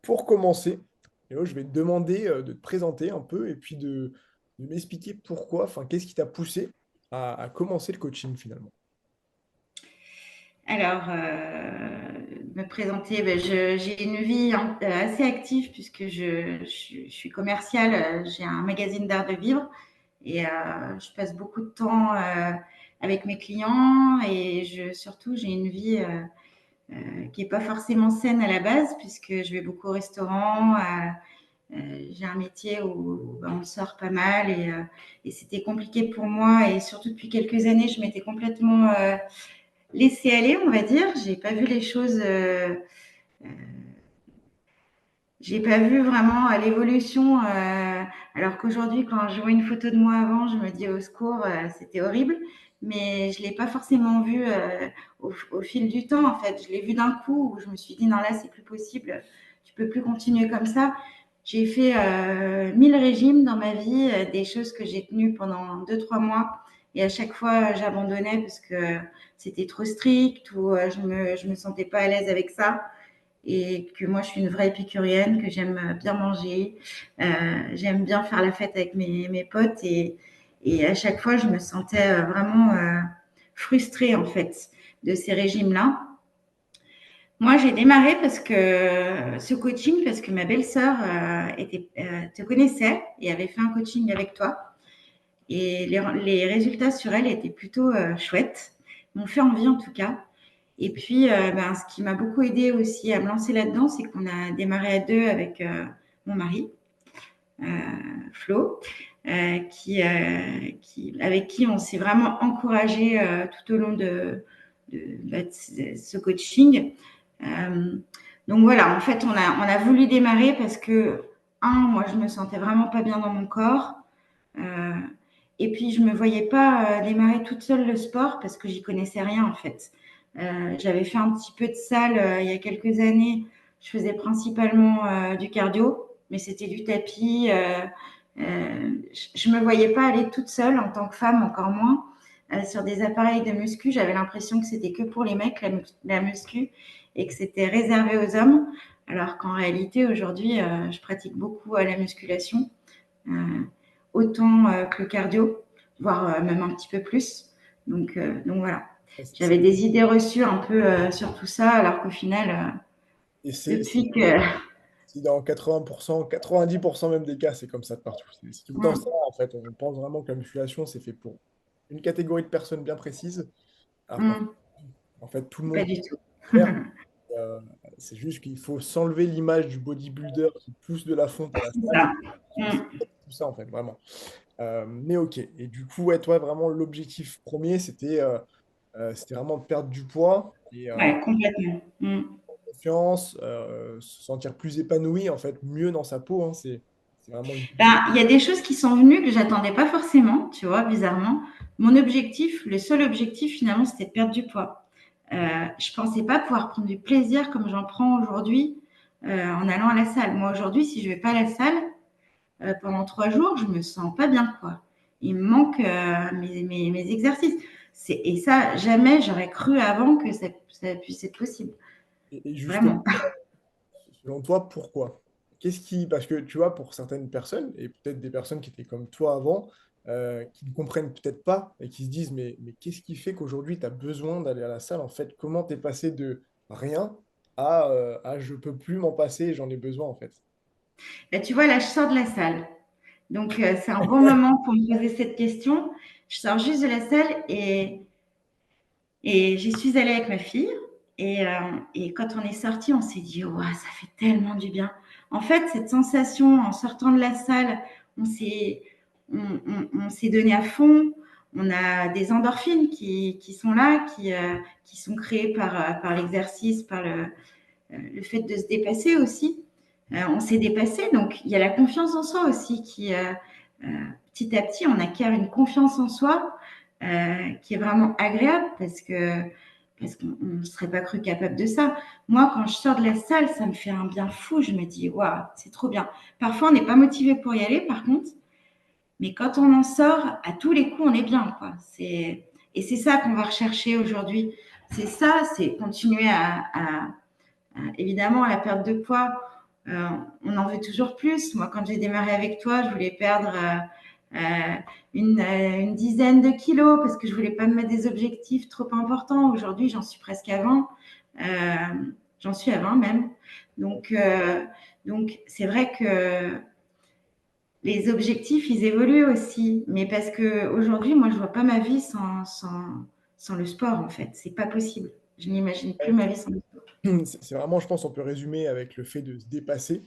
pour commencer, Léo, je vais te demander de te présenter un peu et puis de m'expliquer pourquoi, enfin, qu'est-ce qui t'a poussé à commencer le coaching finalement. Alors, me présenter, j'ai une vie assez active puisque je suis commerciale, j'ai un magazine d'art de vivre et je passe beaucoup de temps avec mes clients et surtout j'ai une vie qui n'est pas forcément saine à la base puisque je vais beaucoup au restaurant. J'ai un métier où on sort pas mal et c'était compliqué pour moi et surtout depuis quelques années, je m'étais complètement laisser aller, on va dire. J'ai pas vu les choses, j'ai pas vu vraiment l'évolution. Alors qu'aujourd'hui, quand je vois une photo de moi avant, je me dis au secours, c'était horrible. Mais je l'ai pas forcément vu au fil du temps. En fait, je l'ai vu d'un coup où je me suis dit non là, c'est plus possible. Tu peux plus continuer comme ça. J'ai fait 1000 régimes dans ma vie, des choses que j'ai tenues pendant 2, 3 mois. Et à chaque fois, j'abandonnais parce que c'était trop strict ou je me sentais pas à l'aise avec ça. Et que moi, je suis une vraie épicurienne, que j'aime bien manger, j'aime bien faire la fête avec mes potes. Et à chaque fois, je me sentais vraiment frustrée, en fait, de ces régimes-là. Moi, j'ai démarré parce que ce coaching, parce que ma belle-sœur te connaissait et avait fait un coaching avec toi. Et les résultats sur elle étaient plutôt chouettes, m'ont fait envie en tout cas. Et puis, ce qui m'a beaucoup aidé aussi à me lancer là-dedans, c'est qu'on a démarré à deux avec mon mari, euh, Flo, avec qui on s'est vraiment encouragé tout au long de ce coaching. Euh, donc voilà, en fait, on a voulu démarrer parce que, moi, je me sentais vraiment pas bien dans mon corps. Euh, et puis, je me voyais pas démarrer toute seule le sport parce que j'y connaissais rien en fait. J'avais fait un petit peu de salle il y a quelques années. Je faisais principalement du cardio, mais c'était du tapis. Je me voyais pas aller toute seule en tant que femme, encore moins sur des appareils de muscu. J'avais l'impression que c'était que pour les mecs la muscu et que c'était réservé aux hommes. Alors qu'en réalité, aujourd'hui, je pratique beaucoup la musculation. Euh, autant que le cardio, voire même un petit peu plus. Donc voilà. J'avais des idées reçues un peu sur tout ça, alors qu'au final, Et c'est depuis que. c'est dans 80%, 90% même des cas, c'est comme ça de partout. C'est tout le temps ça, en fait. On pense vraiment que la musculation, c'est fait pour une catégorie de personnes bien précises, alors qu'en en fait, tout le Pas monde peut du tout. le faire. Euh, c'est juste qu'il faut s'enlever l'image du bodybuilder qui pousse de la fonte à la C'est salle. ça. Parce que c'est pas tout ça, en fait, vraiment. Mais ok. Et du coup, ouais, toi, vraiment, l'objectif premier, c'était vraiment de perdre du poids et Ouais, complètement. confiance, se sentir plus épanoui, en fait, mieux dans sa peau. Hein, c'est vraiment le but. Il y a des choses qui sont venues que j'attendais pas forcément, tu vois, bizarrement. Mon objectif, le seul objectif finalement, c'était de perdre du poids. Je pensais pas pouvoir prendre du plaisir comme j'en prends aujourd'hui en allant à la salle. Moi, aujourd'hui, si je vais pas à la salle, pendant 3 jours, je me sens pas bien, quoi. Il me manque mes exercices. Et ça, jamais j'aurais cru avant que ça puisse être possible. Et justement, Vraiment. selon toi, pourquoi? Qu'est-ce qui... Parce que tu vois, pour certaines personnes, et peut-être des personnes qui étaient comme toi avant, qui ne comprennent peut-être pas et qui se disent, mais qu'est-ce qui fait qu'aujourd'hui, tu as besoin d'aller à la salle? En fait, comment tu es passé de rien à je peux plus m'en passer, j'en ai besoin, en fait. Là, tu vois, là, je sors de la salle. Donc, c'est un bon moment pour me poser cette question. Je sors juste de la salle et j'y suis allée avec ma fille. Et quand on est sorti, on s'est dit, ouais, ça fait tellement du bien. En fait, cette sensation en sortant de la salle, on s'est, on s'est donné à fond. On a des endorphines qui sont là, qui sont créées par l'exercice, par le fait de se dépasser aussi. On s'est dépassé, donc il y a la confiance en soi aussi euh, petit à petit, on acquiert une confiance en soi qui est vraiment agréable parce qu'on ne serait pas cru capable de ça. Moi, quand je sors de la salle, ça me fait un bien fou. Je me dis, waouh, c'est trop bien. Parfois, on n'est pas motivé pour y aller, par contre, mais quand on en sort, à tous les coups, on est bien, quoi. Et c'est ça qu'on va rechercher aujourd'hui. C'est ça, c'est continuer évidemment, la perte de poids, euh, on en veut toujours plus. Moi, quand j'ai démarré avec toi, je voulais perdre une dizaine de kilos parce que je voulais pas me mettre des objectifs trop importants. Aujourd'hui, j'en suis presque à 20. Euh, J'en suis à 20 même. Donc, euh, donc c'est vrai que les objectifs, ils évoluent aussi. Mais parce que aujourd'hui, moi, je vois pas ma vie sans le sport, en fait. C'est pas possible. Je n'imagine plus ma vie sans le sport. C'est vraiment, je pense, on peut résumer avec le fait de se dépasser.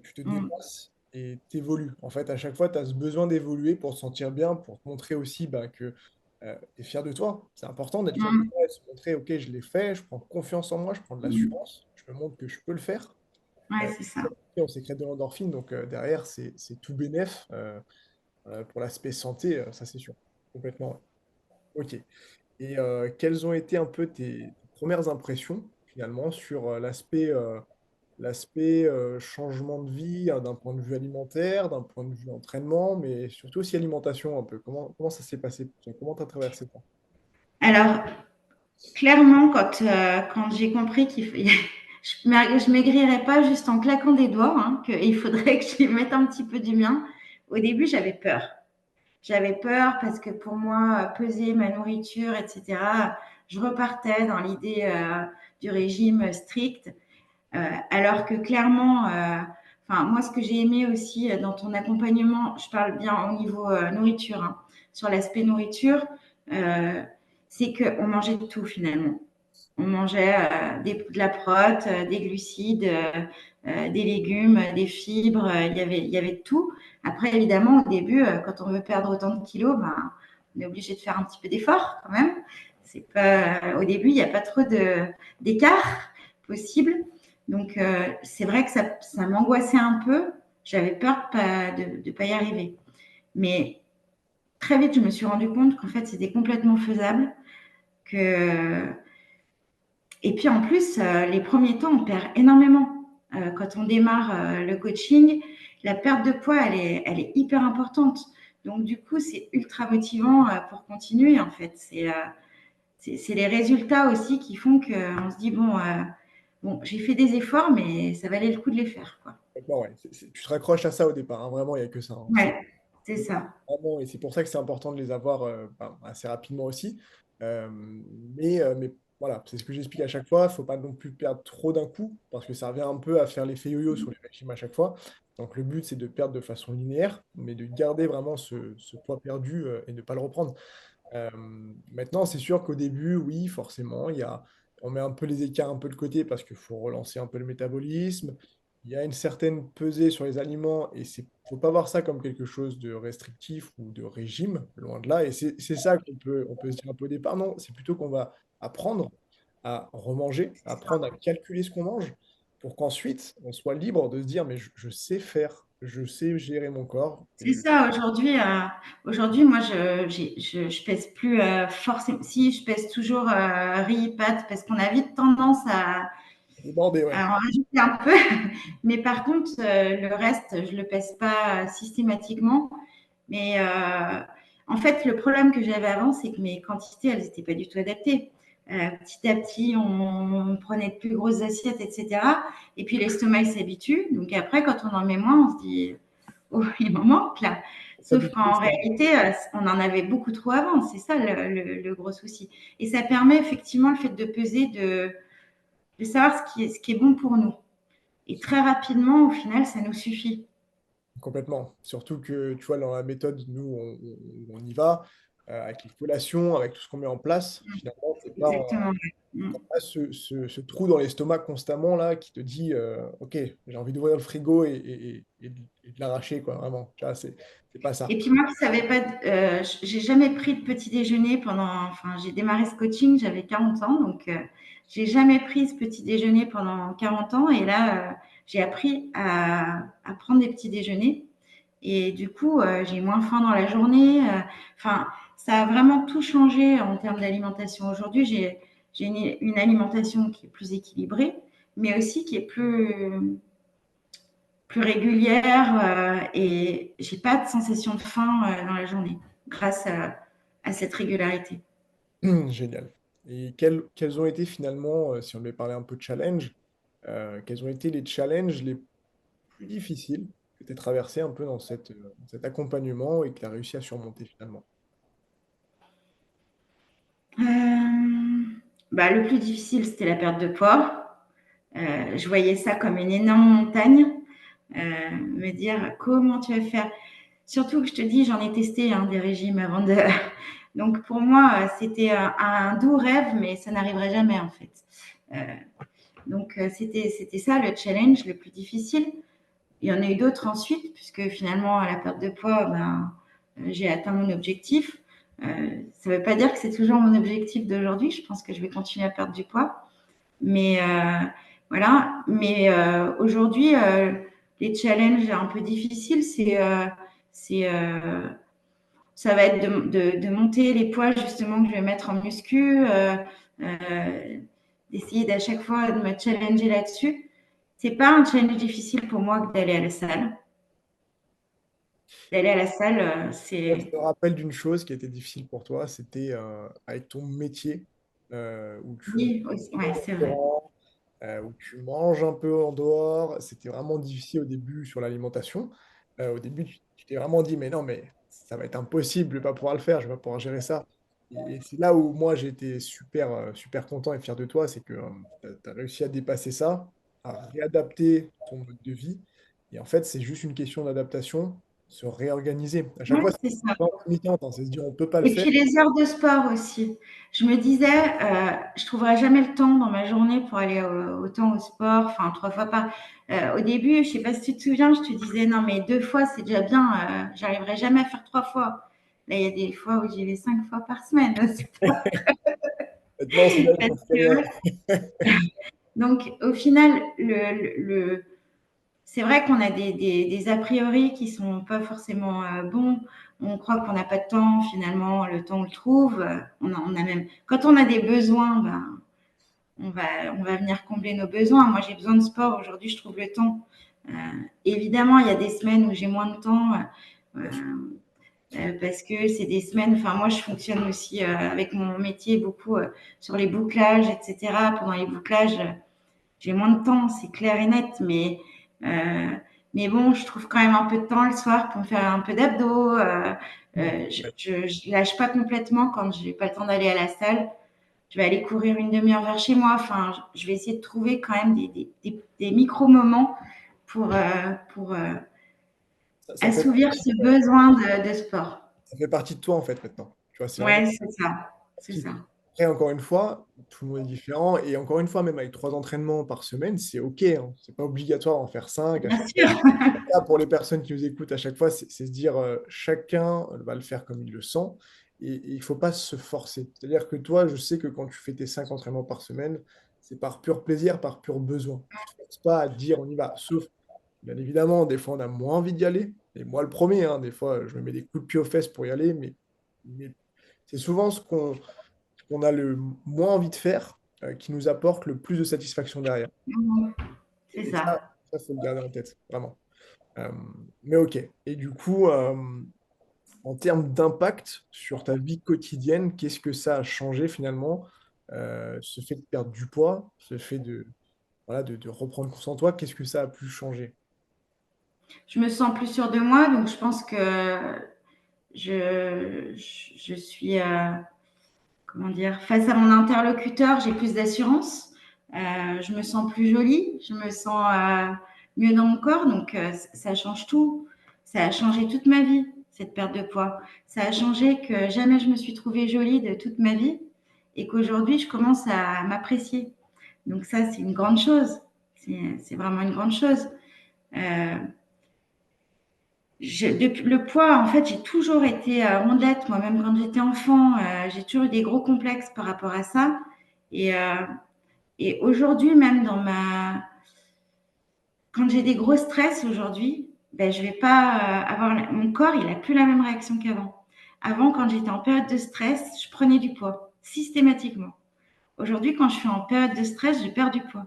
Tu te Mm. dépasses et t'évolues. En fait, à chaque fois, tu as ce besoin d'évoluer pour te sentir bien, pour te montrer aussi que tu es fier de toi. C'est important d'être fier de Mm. toi et de se montrer, OK, je l'ai fait, je prends confiance en moi, je prends de Mm. l'assurance, je me montre que je peux le faire. Ouais, Euh, c'est ça. on sécrète de l'endorphine, donc derrière, c'est tout bénef pour l'aspect santé, ça c'est sûr. Complètement. Ouais. OK. Et quelles ont été un peu tes premières impressions, finalement, sur l'aspect changement de vie, hein, d'un point de vue alimentaire, d'un point de vue entraînement, mais surtout aussi alimentation un peu. Comment ça s'est passé? Comment tu as traversé ça? Alors, clairement, quand j'ai compris je maigrirais pas juste en claquant des doigts, hein, qu'il faudrait que j'y mette un petit peu du mien, au début, j'avais peur. J'avais peur parce que pour moi, peser ma nourriture, etc., je repartais dans l'idée du régime strict. Alors que clairement, enfin, moi, ce que j'ai aimé aussi dans ton accompagnement, je parle bien au niveau nourriture, hein, sur l'aspect nourriture, euh, c'est qu'on mangeait de tout finalement. On mangeait de la prot, des glucides, des légumes, des fibres, il y avait de tout. Après, évidemment, au début, quand on veut perdre autant de kilos, ben, on est obligé de faire un petit peu d'effort quand même. C'est pas, au début, il n'y a pas trop d'écart possible. Donc, c'est vrai que ça m'angoissait un peu. J'avais peur de pas y arriver. Mais très vite, je me suis rendu compte qu'en fait, c'était complètement faisable. Que... Et puis, en plus, les premiers temps, on perd énormément. Quand on démarre le coaching, la perte de poids, elle est hyper importante. Donc, du coup, c'est ultra motivant pour continuer, en fait. C'est les résultats aussi qui font qu'on se dit, bon, j'ai fait des efforts, mais ça valait le coup de les faire, quoi. Complètement, ouais. Tu te raccroches à ça au départ, hein. Vraiment, il n'y a que ça, hein. Ouais, c'est ça. Vraiment, et c'est pour ça que c'est important de les avoir assez rapidement aussi. Mais voilà, c'est ce que j'explique à chaque fois. Il ne faut pas non plus perdre trop d'un coup, parce que ça revient un peu à faire l'effet yo-yo sur les régimes à chaque fois. Donc le but, c'est de perdre de façon linéaire, mais de garder vraiment ce poids perdu et de ne pas le reprendre. Euh, Maintenant, c'est sûr qu'au début, oui, forcément, on met un peu les écarts un peu de côté parce qu'il faut relancer un peu le métabolisme. Il y a une certaine pesée sur les aliments et il ne faut pas voir ça comme quelque chose de restrictif ou de régime, loin de là. Et c'est ça on peut se dire un peu au départ. Non, c'est plutôt qu'on va apprendre à remanger, apprendre à calculer ce qu'on mange pour qu'ensuite on soit libre de se dire, mais je sais faire, je sais gérer mon corps. C'est ça, aujourd'hui, moi, je pèse plus forcément. Si, je pèse toujours riz, pâtes, parce qu'on a vite tendance Débordé, ouais. à en rajouter un peu. Mais par contre, le reste, je le pèse pas systématiquement. Mais en fait, le problème que j'avais avant, c'est que mes quantités, elles n'étaient pas du tout adaptées. Petit à petit, on prenait de plus grosses assiettes, etc. Et puis l'estomac, il s'habitue. Donc après, quand on en met moins, on se dit, oh, il m'en manque là. Sauf S'habituer, qu'en réalité, on en avait beaucoup trop avant. C'est ça le gros souci. Et ça permet effectivement le fait de peser, de savoir ce qui est bon pour nous. Et très rapidement, au final, ça nous suffit. complètement. Surtout que, tu vois, dans la méthode, nous, on y va, avec les collations, avec tout ce qu'on met en place. Finalement, c'est pas, Exactement. Mm. pas ce trou dans l'estomac constamment, là, qui te dit, OK, j'ai envie d'ouvrir le frigo et de l'arracher, quoi, vraiment. Tu vois, c'est pas ça. Et puis moi qui savais pas, j'ai jamais pris de petit déjeuner enfin j'ai démarré ce coaching, j'avais 40 ans, donc j'ai jamais pris ce petit déjeuner pendant 40 ans. Et là, j'ai appris à prendre des petits déjeuners. Et du coup, j'ai moins faim dans la journée. Enfin, ça a vraiment tout changé en termes d'alimentation. Aujourd'hui, j'ai une alimentation qui est plus équilibrée, mais aussi qui est plus régulière et j'ai pas de sensation de faim dans la journée grâce à cette régularité. Génial. Et quels ont été finalement, si on devait parler un peu de challenge, quels ont été les challenges plus difficile que tu as traversé un peu dans cet accompagnement et que tu as réussi à surmonter finalement? Bah, le plus difficile, c'était la perte de poids. Je voyais ça comme une énorme montagne. Me dire comment tu vas faire. Surtout que je te dis, j'en ai testé hein, des régimes avant de. Donc pour moi, c'était un doux rêve, mais ça n'arriverait jamais en fait. Euh, donc c'était ça le challenge le plus difficile. Il y en a eu d'autres ensuite, puisque finalement, à la perte de poids, ben, j'ai atteint mon objectif. Ça ne veut pas dire que c'est toujours mon objectif d'aujourd'hui. Je pense que je vais continuer à perdre du poids. Mais voilà. Mais aujourd'hui, les challenges un peu difficiles, c'est ça va être de monter les poids justement que je vais mettre en muscu, d'essayer d'à chaque fois de me challenger là-dessus. C'est pas un challenge difficile pour moi que d'aller à la salle. D'aller à la salle, Je c'est me rappelle d'une chose qui était difficile pour toi, c'était avec ton métier où tu oui, ouais, c'est vrai. restaurant, où tu manges un peu en dehors. C'était vraiment difficile au début sur l'alimentation. Au début, tu t'es vraiment dit, mais non, mais ça va être impossible, je vais pas pouvoir le faire, je vais pas pouvoir gérer ça. Et c'est là où moi j'ai été super, super content et fier de toi, c'est que tu as réussi à dépasser ça, à réadapter ton mode de vie. Et en fait, c'est juste une question d'adaptation, se réorganiser. À chaque Ouais, fois, c'est ça. c'est intermittent, hein, c'est se dire, on peut pas le Et faire. puis les heures de sport aussi. Je me disais, je trouverai jamais le temps dans ma journée pour aller autant au sport, enfin 3 fois par. Au début, je sais pas si tu te souviens, je te disais non mais 2 fois c'est déjà bien, j'arriverai jamais à faire 3 fois. Là, il y a des fois où j'y vais 5 fois par semaine au sport. Maintenant, c'est là qu'il Parce faut se que- calmer. Donc au final, c'est vrai qu'on a des a priori qui sont pas forcément bons. On croit qu'on n'a pas de temps, finalement, le temps on le trouve. On a même, quand on a des besoins, ben, on va venir combler nos besoins. Moi, j'ai besoin de sport. Aujourd'hui, je trouve le temps. Euh, Évidemment, il y a des semaines où j'ai moins de temps parce que c'est des semaines. Enfin, moi, je fonctionne aussi avec mon métier beaucoup sur les bouclages, etc. Pendant les bouclages, j'ai moins de temps, c'est clair et net, euh, mais bon, je trouve quand même un peu de temps le soir pour me faire un peu d'abdos. Je lâche pas complètement quand j'ai pas le temps d'aller à la salle. Je vais aller courir une demi-heure vers chez moi. Enfin, je vais essayer de trouver quand même des micro-moments pour Ça fait assouvir ce besoin de sport. Ça fait partie de toi, en fait, maintenant. Tu vois, c'est vraiment Ouais, c'est ça. C'est partie. ça. Après, encore une fois, tout le monde est différent. Et encore une fois, même avec 3 entraînements par semaine, c'est OK, hein. C'est pas obligatoire d'en faire 5 à Bien chaque fois. sûr. Là, pour les personnes qui nous écoutent à chaque fois, c'est se dire chacun va le faire comme il le sent. Et il faut pas se forcer. C'est-à-dire que toi, je sais que quand tu fais tes 5 entraînements par semaine, c'est par pur plaisir, par pur besoin. Tu te forces pas à dire on y va. Sauf, bien évidemment, des fois, on a moins envie d'y aller. Et moi, le premier, hein, des fois, je me mets des coups de pied aux fesses pour y aller, mais c'est souvent ce qu'on a le moins envie de faire qui nous apporte le plus de satisfaction derrière. C'est Et ça, ça. ça faut le garder en tête, vraiment. Euh, mais ok. Et du coup, en termes d'impact sur ta vie quotidienne, qu'est-ce que ça a changé finalement? Ce fait de perdre du poids, ce fait voilà, de reprendre confiance en toi, qu'est-ce que ça a pu changer? Je me sens plus sûre de moi, donc je pense que je suis, comment dire, face à mon interlocuteur, j'ai plus d'assurance. Je me sens plus jolie, je me sens mieux dans mon corps, donc ça change tout. Ça a changé toute ma vie, cette perte de poids. Ça a changé que jamais je me suis trouvée jolie de toute ma vie et qu'aujourd'hui, je commence à m'apprécier. Donc ça, c'est une grande chose. C'est vraiment une grande chose. Euh, depuis le poids, en fait, j'ai toujours été rondelette. Moi-même, quand j'étais enfant, j'ai toujours eu des gros complexes par rapport à ça. Et, euh, et aujourd'hui, même quand j'ai des gros stress aujourd'hui, ben, je vais pas avoir mon corps, il a plus la même réaction qu'avant. Avant, quand j'étais en période de stress, je prenais du poids systématiquement. Aujourd'hui, quand je suis en période de stress, je perds du poids.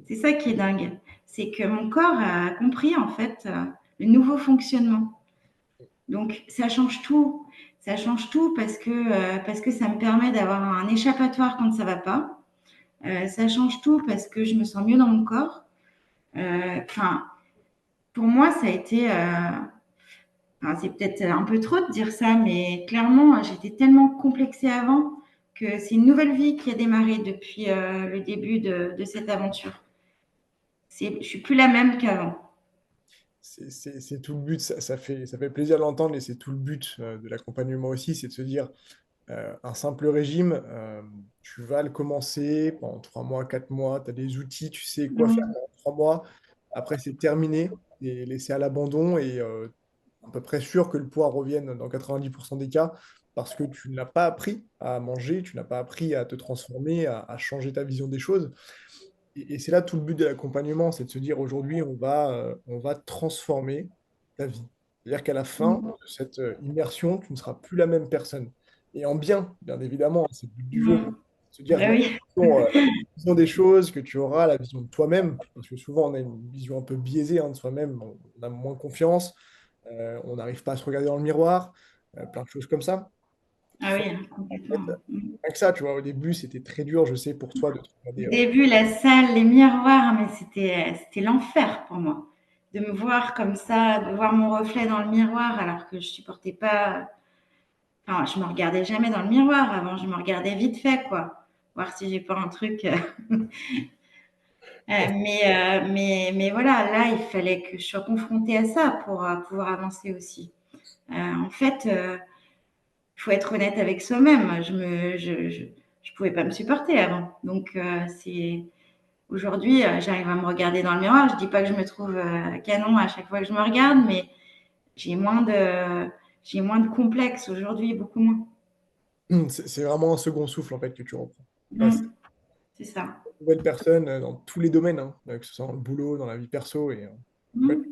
C'est ça qui est dingue. C'est que mon corps a compris en fait le nouveau fonctionnement. Donc, ça change tout. Ça change tout parce que ça me permet d'avoir un échappatoire quand ça va pas. Ça change tout parce que je me sens mieux dans mon corps. Enfin, pour moi, ça a été, enfin, c'est peut-être un peu trop de dire ça, mais clairement, j'étais tellement complexée avant que c'est une nouvelle vie qui a démarré depuis le début de cette aventure. Je suis plus la même qu'avant. C'est tout le but, ça fait plaisir de l'entendre et c'est tout le but de l'accompagnement aussi, c'est de se dire, un simple régime, tu vas le commencer pendant 3 mois, 4 mois, tu as des outils, tu sais quoi faire Mmh. pendant 3 mois. Après, c'est terminé et laissé à l'abandon et à peu près sûr que le poids revienne dans 90% des cas parce que tu n'as pas appris à manger, tu n'as pas appris à te transformer, à changer ta vision des choses. Et c'est là tout le but de l'accompagnement, c'est de se dire aujourd'hui, on va transformer ta vie. C'est-à-dire qu'à la fin Mmh. de cette immersion, tu ne seras plus la même personne. Et en bien, bien évidemment, hein, c'est le but du jeu. Mmh. Se dire que Bah oui. la vision des choses, que tu auras la vision de toi-même, parce que souvent on a une vision un peu biaisée de soi-même, on a moins confiance, on n'arrive pas à se regarder dans le miroir, plein de choses comme ça. Ah oui, complètement. Mmh. Rien que ça, tu vois, au début, c'était très dur, je sais, pour toi de te regarder. Au début, la salle, les miroirs, mais c'était l'enfer pour moi. De me voir comme ça, de voir mon reflet dans le miroir alors que je supportais pas. Enfin, je me regardais jamais dans le miroir avant, je me regardais vite fait, quoi. Voir si j'ai pas un truc. Mais voilà, là, il fallait que je sois confrontée à ça pour pouvoir avancer aussi. En fait, il faut être honnête avec soi-même. Je pouvais pas me supporter avant. Donc, aujourd'hui, j'arrive à me regarder dans le miroir. Je dis pas que je me trouve canon à chaque fois que je me regarde, mais j'ai moins de, j'ai moins de complexe aujourd'hui, beaucoup moins. C'est vraiment un second souffle en fait que tu reprends. Ouais, c'est Mm, c'est ça. une nouvelle personne dans tous les domaines, hein, que ce soit dans le boulot, dans la vie perso, et ouais, Mm.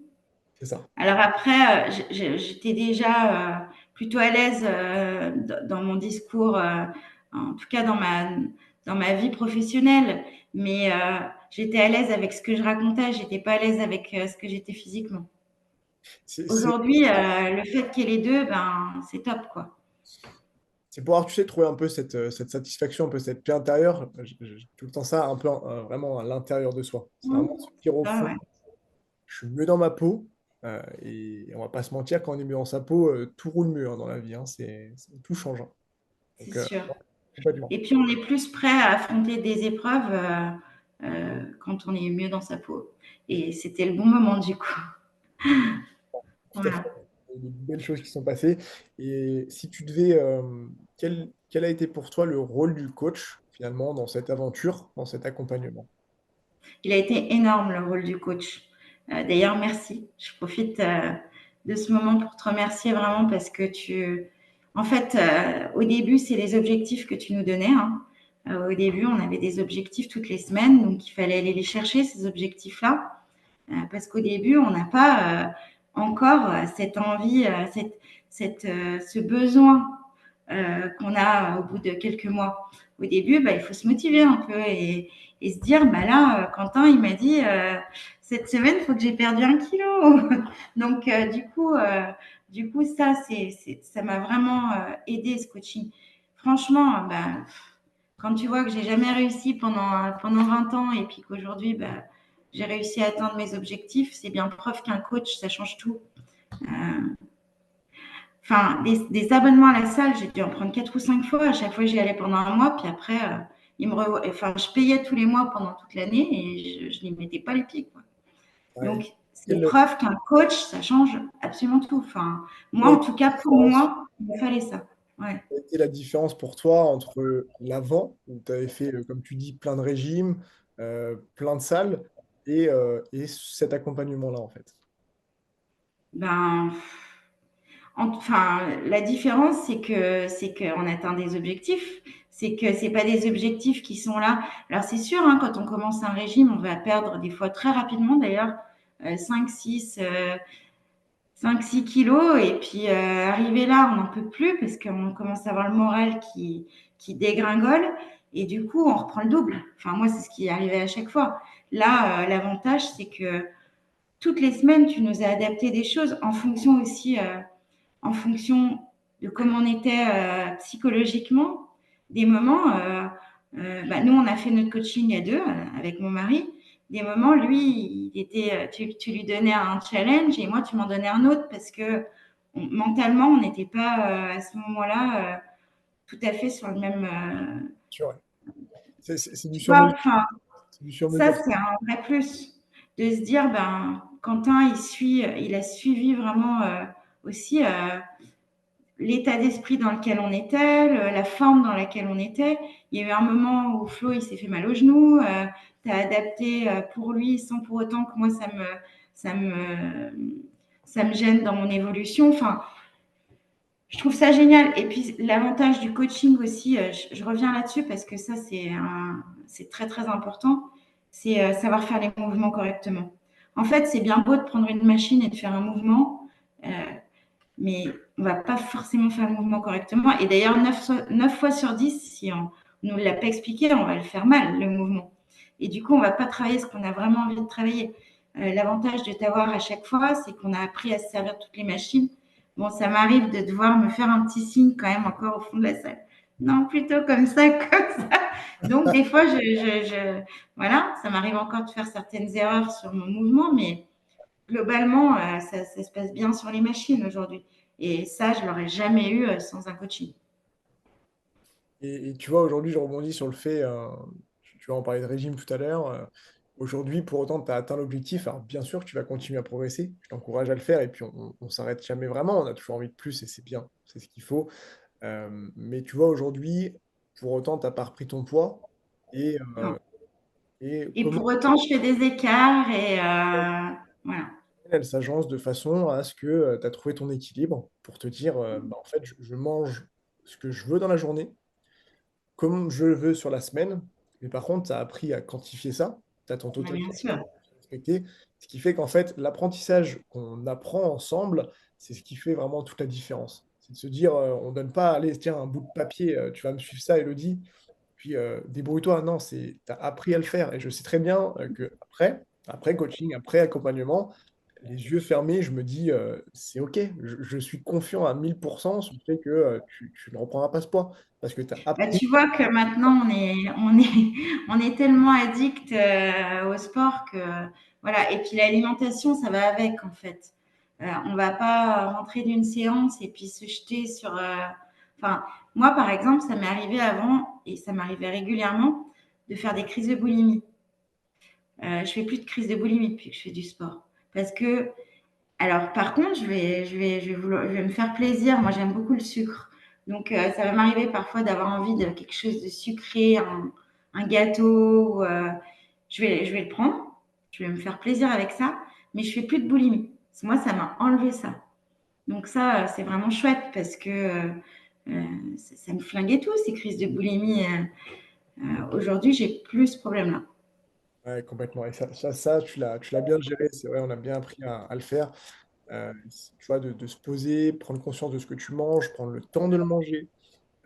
c'est ça. Alors après, j'étais déjà plutôt à l'aise dans mon discours, en tout cas dans ma vie professionnelle, mais j'étais à l'aise avec ce que je racontais, j'étais pas à l'aise avec ce que j'étais physiquement. C'est c'est- Aujourd'hui, le fait qu'il y ait les deux, ben, c'est top, quoi. c'est pouvoir, tu sais, trouver un peu cette satisfaction, un peu cette paix intérieure. J'ai tout le temps ça, un peu vraiment à l'intérieur de soi. C'est vraiment se dire au Ça, fond, ouais, je suis mieux dans ma peau. Et on va pas se mentir, quand on est mieux dans sa peau, tout roule mieux hein, dans la vie. Hein, tout change. Hein. c'est Donc, sûr. complètement. Et puis, on est plus prêt à affronter des épreuves quand on est mieux dans sa peau. Et c'était le bon moment, du coup. Tout à fait. Voilà. Il y a des belles choses qui sont passées. Et si tu devais, quel a été pour toi le rôle du coach finalement dans cette aventure, dans cet accompagnement? Il a été énorme, le rôle du coach. D'ailleurs, merci. Je profite de ce moment pour te remercier vraiment parce que en fait, au début, c'est les objectifs que tu nous donnais. Hein. Au début, on avait des objectifs toutes les semaines, donc il fallait aller les chercher, ces objectifs-là. Parce qu'au début, on n'a pas encore cette envie, ce besoin qu'on a au bout de quelques mois. Au début, bah, il faut se motiver un peu et se dire, bah là, Quentin, il m'a dit, cette semaine, il faut que j'ai perdu 1 kilo. Donc, du coup, ça, ça m'a vraiment aidé ce coaching. Franchement, bah, quand tu vois que j'ai jamais réussi pendant 20 ans et puis qu'aujourd'hui, bah, j'ai réussi à atteindre mes objectifs, c'est bien preuve qu'un coach, ça change tout. Enfin, des abonnements à la salle, j'ai dû en prendre 4 ou 5 fois. À chaque fois, j'y allais pendant un mois, puis après, enfin, je payais tous les mois pendant toute l'année et je n'y mettais pas les pieds, quoi. Ouais. Donc, c'est Quelle, preuve qu'un coach, ça change absolument tout. Enfin, moi, quelle en tout cas, pour différence moi, il me fallait ça. Ouais. a été la différence pour toi entre l'avant, où tu avais fait, comme tu dis, plein de régimes, plein de salles, et cet accompagnement-là, en fait? Ben, enfin, la différence, c'est qu'on atteint des objectifs. C'est que c'est pas des objectifs qui sont là. Alors c'est sûr, hein, quand on commence un régime, on va perdre des fois très rapidement d'ailleurs 5, 6, 5-6 kilos. Et puis arrivé là, on n'en peut plus parce qu'on commence à avoir le moral qui dégringole. Et du coup, on reprend le double. Enfin, moi, c'est ce qui est arrivé à chaque fois. Là, l'avantage, c'est que toutes les semaines, tu nous as adapté des choses en fonction aussi en fonction de comment on était psychologiquement, des moments. Bah, nous, on a fait notre coaching à deux avec mon mari, des moments, lui, tu lui donnais un challenge et moi, tu m'en donnais un autre parce que mentalement, on n'était pas à ce moment-là tout à fait sur le même. Tu vois, c'est du Tu vois, sur-mesure. enfin, C'est du ça, sur-mesure. c'est un vrai plus de se dire, ben, Quentin, il a suivi vraiment aussi l'état d'esprit dans lequel on était, la forme dans laquelle on était. Il y a eu un moment où Flo, il s'est fait mal au genou. Tu as adapté pour lui sans pour autant que moi, ça me, ça me gêne dans mon évolution. Enfin, je trouve ça génial. Et puis, l'avantage du coaching aussi, je reviens là-dessus parce que ça, c'est très, très important. C'est savoir faire les mouvements correctement. En fait, c'est bien beau de prendre une machine et de faire un mouvement. Euh, mais on ne va pas forcément faire le mouvement correctement. Et d'ailleurs, 9 fois sur 10, si on ne nous l'a pas expliqué, on va le faire mal, le mouvement. Et du coup, on ne va pas travailler ce qu'on a vraiment envie de travailler. L'avantage de t'avoir à chaque fois, c'est qu'on a appris à se servir de toutes les machines. Bon, ça m'arrive de devoir me faire un petit signe quand même encore au fond de la salle. Non, plutôt comme ça, comme ça. Donc, des fois, voilà, ça m'arrive encore de faire certaines erreurs sur mon mouvement, mais globalement, ça se passe bien sur les machines aujourd'hui. Et ça, je ne l'aurais jamais eu sans un coaching. Et tu vois, aujourd'hui, je rebondis sur le fait, tu vas en parler de régime tout à l'heure. Aujourd'hui, pour autant, tu as atteint l'objectif. Alors, bien sûr que tu vas continuer à progresser. Je t'encourage à le faire. Et puis, on s'arrête jamais vraiment. On a toujours envie de plus et c'est bien. C'est ce qu'il faut. Mais tu vois, aujourd'hui, pour autant, tu n'as pas repris ton poids. Et, Non. Et comment pour autant, je fais des écarts et voilà. elle s'agence de façon à ce que tu as trouvé ton équilibre pour te dire, bah, en fait, je mange ce que je veux dans la journée comme je le veux sur la semaine. Mais par contre, tu as appris à quantifier ça, tu as ton Mais total bien sûr. respecté, ce qui fait qu'en fait, l'apprentissage qu'on apprend ensemble, c'est ce qui fait vraiment toute la différence. C'est de se dire, on ne donne pas, allez, tiens, un bout de papier, tu vas me suivre ça, Elodie, puis débrouille-toi. Non, tu as appris à le faire. Et je sais très bien que après coaching, après accompagnement, les yeux fermés, je me dis, c'est OK, je suis confiant à 1000% sur le fait que tu ne reprendras pas ce poids, parce que tu as Bah, appris. tu vois que maintenant, on est tellement addict au sport que voilà. Et puis l'alimentation, ça va avec en fait. On va pas rentrer d'une séance et puis se jeter sur. Enfin, moi, par exemple, ça m'est arrivé avant et ça m'arrivait régulièrement de faire des crises de boulimie. Je fais plus de crise de boulimie depuis que je fais du sport. Parce que, alors, par contre, je vais me faire plaisir. Moi, j'aime beaucoup le sucre. Donc, ça va m'arriver parfois d'avoir envie de quelque chose de sucré, un gâteau. Je vais le prendre. Je vais me faire plaisir avec ça. Mais je fais plus de boulimie. Moi, ça m'a enlevé ça. Donc, ça, c'est vraiment chouette parce que ça me flinguait tout, ces crises de boulimie. Aujourd'hui, j'ai plus ce problème-là. Ouais, complètement. Et ça, tu l'as bien géré. C'est vrai, on a bien appris à le faire. Tu vois, de se poser, prendre conscience de ce que tu manges, prendre le temps de le manger.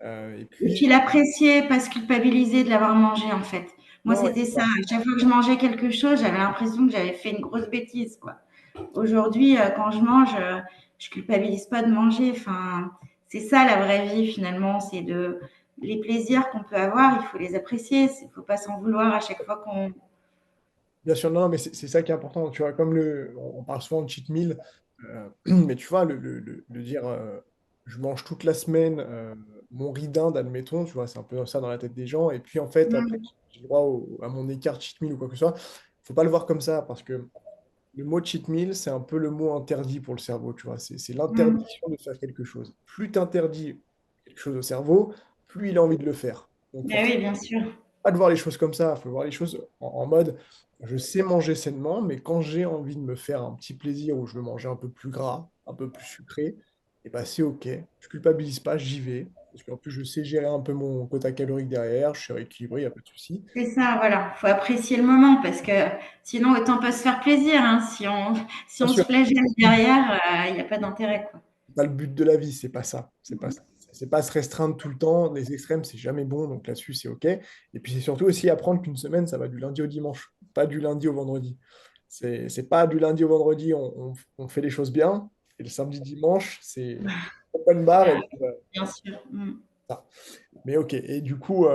Et Et puis, puis l'apprécier, pas se culpabiliser de l'avoir mangé en fait. Moi, non, c'était ça. À chaque fois que je mangeais quelque chose, j'avais l'impression que j'avais fait une grosse bêtise, quoi. Aujourd'hui, quand je mange, je culpabilise pas de manger. Enfin, c'est ça la vraie vie finalement. C'est de les plaisirs qu'on peut avoir, il faut les apprécier. Il faut pas s'en vouloir à chaque fois qu'on. bien sûr, non, mais c'est ça qui est important. Tu vois, comme on parle souvent de cheat meal, mais tu vois, le dire, je mange toute la semaine mon riz d'Inde, admettons, tu vois, c'est un peu ça dans la tête des gens. Et puis, en fait, après, Mm. j'ai le droit à mon écart cheat meal ou quoi que ce soit. Faut pas le voir comme ça, parce que le mot cheat meal, c'est un peu le mot interdit pour le cerveau, tu vois. C'est Mm. l'interdiction de faire quelque chose. Plus tu interdis quelque chose au cerveau, plus il a envie de le faire. Donc, Ben oui, forcément, bien sûr. pas de voir les choses comme ça. Il faut voir les choses en mode, je sais manger sainement, mais quand j'ai envie de me faire un petit plaisir où je veux manger un peu plus gras, un peu plus sucré, et ben c'est OK. Je culpabilise pas, j'y vais. Parce qu'en plus, je sais gérer un peu mon quota calorique derrière, je suis rééquilibré, il n'y a pas de souci. C'est ça, voilà. Faut apprécier le moment parce que sinon, autant pas se faire plaisir. Hein. Si Bien on se sûr, flagelle derrière, il n'y a pas d'intérêt, quoi. c'est pas le but de la vie, c'est pas ça. C'est pas ça. C'est pas se restreindre tout le temps. Les extrêmes, c'est jamais bon, donc là-dessus, c'est OK. Et puis c'est surtout aussi apprendre qu'une semaine, ça va du lundi au dimanche, pas du lundi au vendredi. C'est pas du lundi au vendredi, on fait les choses bien, et le samedi, dimanche, c'est open bar, et puis, Bien sûr. Mm. ça. Mais OK. Et du coup,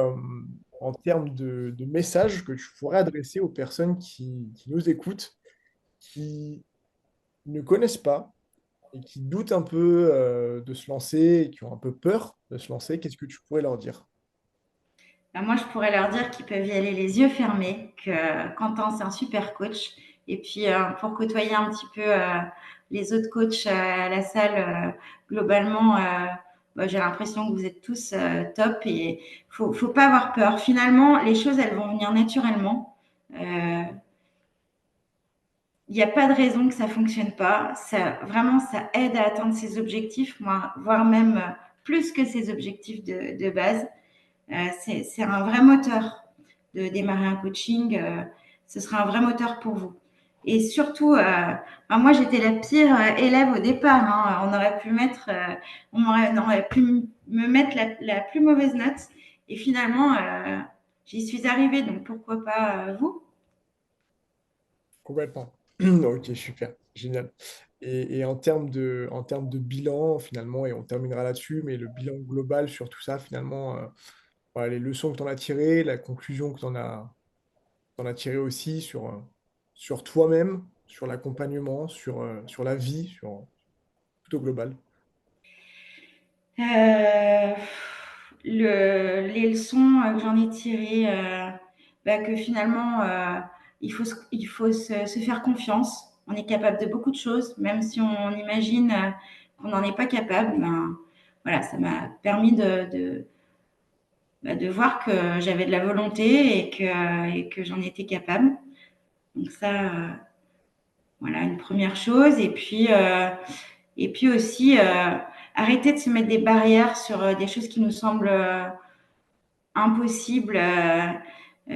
en termes de messages que tu pourrais adresser aux personnes qui nous écoutent, qui ne connaissent pas et qui doutent un peu de se lancer et qui ont un peu peur de se lancer, qu'est-ce que tu pourrais leur dire? Ben, moi, je pourrais leur dire qu'ils peuvent y aller les yeux fermés, que Quentin, c'est un super coach. Et puis, pour côtoyer un petit peu les autres coachs à la salle, globalement, bah, j'ai l'impression que vous êtes tous top et faut pas avoir peur. Finalement, les choses, elles vont venir naturellement. Il n'y a pas de raison que ça fonctionne pas. Ça, vraiment, ça aide à atteindre ses objectifs, moi, voire même plus que ses objectifs de base. C'est un vrai moteur de démarrer un coaching. Ce sera un vrai moteur pour vous. Et surtout, moi j'étais la pire élève au départ. Hein. On aurait pu me mettre la plus mauvaise note. Et finalement, j'y suis arrivée. Donc pourquoi pas vous? Complètement. Ok, super, génial. Et en termes de bilan, finalement, et on terminera là-dessus, mais le bilan global sur tout ça, finalement, voilà, les leçons que tu en as tirées, la conclusion que tu en as tirée aussi sur toi-même, sur l'accompagnement, sur la vie, plutôt global. Euh, les leçons que j'en ai tirées, bah, que finalement, il faut se faire confiance. On est capable de beaucoup de choses, même si on imagine qu'on n'en est pas capable. Ben, voilà, ça m'a permis de voir que j'avais de la volonté et que j'en étais capable. Donc ça, voilà, une première chose. Et puis aussi, arrêter de se mettre des barrières sur des choses qui nous semblent impossibles.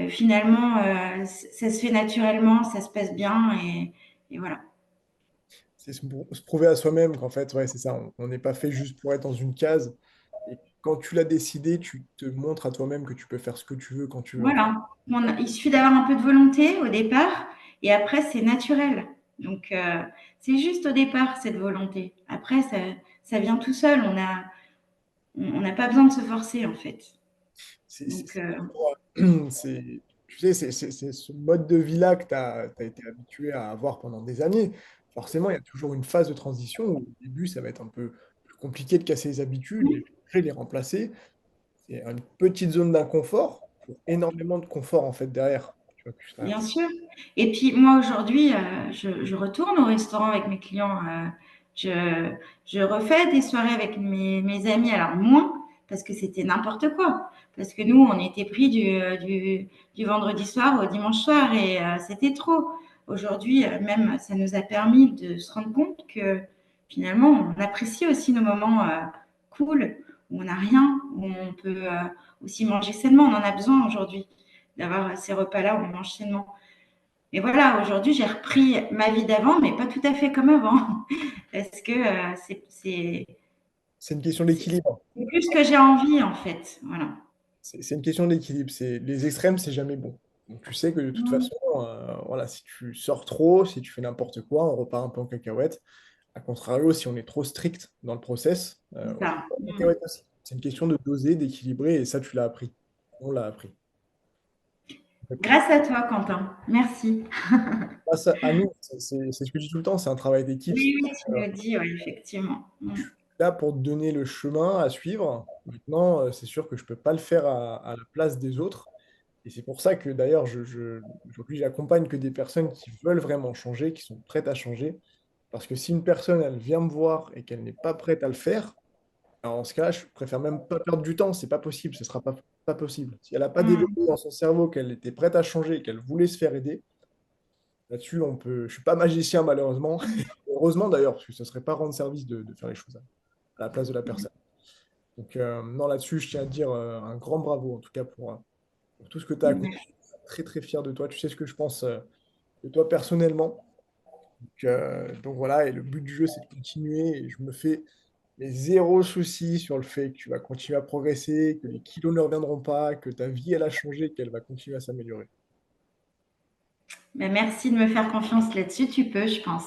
Finalement, ça se fait naturellement, ça se passe bien et voilà. C'est se prouver à soi-même qu'en fait, ouais, c'est ça, on n'est pas fait juste pour être dans une case. Et quand tu l'as décidé, tu te montres à toi-même que tu peux faire ce que tu veux quand tu veux, en fait. Voilà. Il suffit d'avoir un peu de volonté au départ et après, c'est naturel. Donc, c'est juste au départ, cette volonté. Après, ça vient tout seul. On n'a pas besoin de se forcer, en fait. Donc, Tu sais, c'est ce mode de vie-là que tu as été habitué à avoir pendant des années. Forcément, il y a toujours une phase de transition où au début, ça va être un peu plus compliqué de casser les habitudes et après les remplacer. C'est une petite zone d'inconfort pour énormément de confort en fait derrière. Tu vois, bien sûr. Et puis moi aujourd'hui, je retourne au restaurant avec mes clients. Je, je refais des soirées avec mes amis, alors moins parce que c'était n'importe quoi. Parce que nous, on était pris du vendredi soir au dimanche soir et c'était trop. Aujourd'hui, même, ça nous a permis de se rendre compte que finalement, on apprécie aussi nos moments cool où on n'a rien, où on peut aussi manger sainement. On en a besoin aujourd'hui d'avoir ces repas-là où on mange sainement. Mais voilà, aujourd'hui, j'ai repris ma vie d'avant, mais pas tout à fait comme avant. Parce que c'est une question c'est d'équilibre. plus ce que j'ai envie, en fait. Voilà. C'est une question d'équilibre. Les extrêmes, c'est jamais bon. Donc tu sais que de toute façon, voilà, si tu sors trop, si tu fais n'importe quoi, on repart un peu en cacahuète. A contrario, si on est trop strict dans le process, C'est on ça. part en cacahuète aussi. C'est une question de doser, d'équilibrer, et ça, tu l'as appris. On l'a appris. Grâce à toi, Quentin. Merci. Grâce à nous, c'est ce que je dis tout le temps, c'est un travail d'équipe. Oui, oui, tu me le dis, ouais, effectivement. Là pour te donner le chemin à suivre. Maintenant, c'est sûr que je ne peux pas le faire à la place des autres. Et c'est pour ça que d'ailleurs, aujourd'hui, j'accompagne que des personnes qui veulent vraiment changer, qui sont prêtes à changer. Parce que si une personne, elle vient me voir et qu'elle n'est pas prête à le faire, alors, en ce cas, je préfère même pas perdre du temps, c'est pas possible, ce sera pas possible. Si elle n'a pas développé Mm. dans son cerveau qu'elle était prête à changer, qu'elle voulait se faire aider, là-dessus, je suis pas magicien malheureusement. Heureusement d'ailleurs, parce que ce serait pas rendre service de faire les choses à la place de la personne. Donc non, là-dessus, je tiens à te dire un grand bravo en tout cas pour tout ce que tu as accompli. Merci. Je suis très très fier de toi. Tu sais ce que je pense de toi personnellement. Donc voilà, et le but du jeu, c'est de continuer. Et je me fais mais zéro souci sur le fait que tu vas continuer à progresser, que les kilos ne reviendront pas, que ta vie, elle a changé, qu'elle va continuer à s'améliorer. Ben, merci de me faire confiance là-dessus. Tu peux, je pense.